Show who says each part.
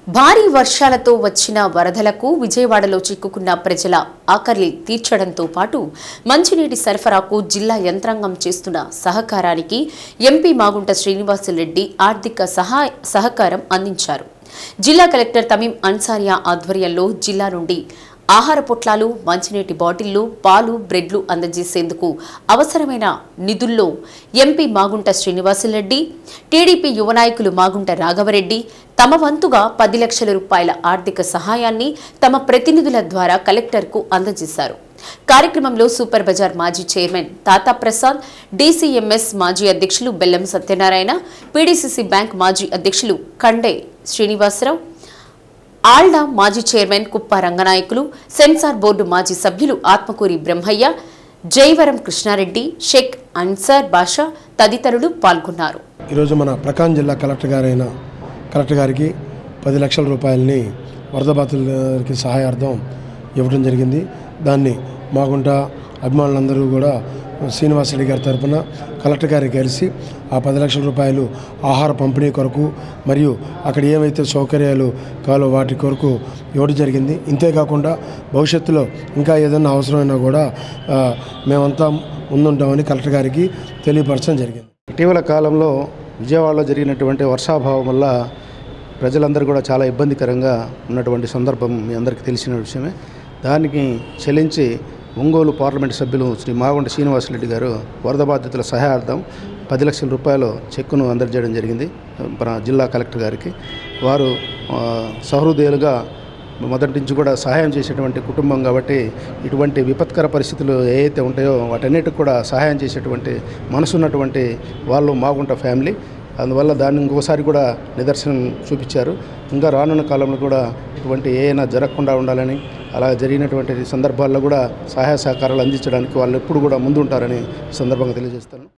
Speaker 1: భారీ వర్షాలతో వచ్చిన వరదలకు విజయవాడలో చిక్కుకున్న ప్రజల ఆకలి తీర్చడంతో పాటు మంచినీటి సరఫరాకు జిల్లా యంత్రాంగం చేస్తున్న సహకారానికి ఎంపీ మాగుంట శ్రీనివాసులరెడ్డి ఆర్థిక సహకారం అందించారు. జిల్లా కలెక్టర్ తమీం అన్సారియా ఆధ్వర్యంలో జిల్లా నుండి ఆహార పొట్లాలు, మంచినీటి బాటిళ్లు, పాలు, బ్రెడ్లు అందజేసేందుకు అవసరమైన నిధుల్లో ఎంపీ మాగుంట శ్రీనివాసులరెడ్డి, టీడీపీ యువ నాయకులు మాగుంట రాఘవరెడ్డి తమ వంతుగా 10 లక్షల రూపాయల ఆర్థిక సహాయాన్ని తమ ప్రతినిధుల ద్వారా కలెక్టర్కు అందజేశారు. కార్యక్రమంలో సూపర్ బజార్ మాజీ చైర్మన్ తాతా ప్రసాద్, డీసీఎంఎస్ మాజీ అధ్యక్షులు బెల్లం సత్యనారాయణ, పీడీసీసీ బ్యాంక్ మాజీ అధ్యక్షులు కండే శ్రీనివాసరావు, ఆల్డా మాజీ చైర్మన్ కుప్ప రంగనాయకులు, సెన్సార్ బోర్డు మాజీ సభ్యులు ఆత్మకూరి బ్రహ్మయ్య, జైవరం కృష్ణారెడ్డి, షేక్ అన్సార్ బాషా తదితరులు పాల్గొన్నారు.
Speaker 2: ఈరోజు మన ప్రకాశం జిల్లా కలెక్టర్ గారికి 10 లక్షల రూపాయలని వరద బాధితులకి సహాయార్థం ఇవ్వడం జరిగింది. దాన్ని మాగుంట అభిమానులందరూ కూడా శ్రీనివాసరెడ్డి గారి తరఫున కలెక్టర్ గారికి కలిసి ఆ 10 లక్షల రూపాయలు ఆహార పంపిణీ కొరకు మరియు అక్కడ ఏవైతే సౌకర్యాలు కావాలో వాటి కొరకు ఇవ్వడం జరిగింది. ఇంతేకాకుండా భవిష్యత్తులో ఇంకా ఏదైనా అవసరమైనా కూడా మేమంతా ముందుంటామని కలెక్టర్ గారికి తెలియపరచడం జరిగింది.
Speaker 3: ఇటీవల కాలంలో విజయవాడలో జరిగినటువంటి వర్షాభావం వల్ల ప్రజలందరూ కూడా చాలా ఇబ్బందికరంగా ఉన్నటువంటి సందర్భం మీ అందరికీ తెలిసిన విషయమే. దానికి చెల్లించి ఒంగోలు పార్లమెంటు సభ్యులు శ్రీ మాగుంట శ్రీనివాసులరెడ్డి గారు వరద బాధితుల సహాయార్థం 10 లక్షల రూపాయలు చెక్కును అందజేయడం జరిగింది మన జిల్లా కలెక్టర్ గారికి. వారు సహృదయులుగా మొదటి నుంచి కూడా సహాయం చేసేటువంటి కుటుంబం కాబట్టి ఇటువంటి విపత్కర పరిస్థితులు ఏవైతే ఉంటాయో వాటన్నిటికి కూడా సహాయం చేసేటువంటి మనసు ఉన్నటువంటి వాళ్ళు మాగుంట ఫ్యామిలీ. అందువల్ల దాన్ని ఇంకోసారి కూడా నిదర్శనం చూపించారు. ఇంకా రానున్న కాలంలో కూడా ఇటువంటి ఏమైనా జరగకుండా ఉండాలని, అలా జరిగినటువంటి సందర్భాల్లో కూడా సహాయ సహకారాలు అందించడానికి వాళ్ళు ఎప్పుడు కూడా ముందుంటారని సందర్భంగా తెలియజేస్తాను.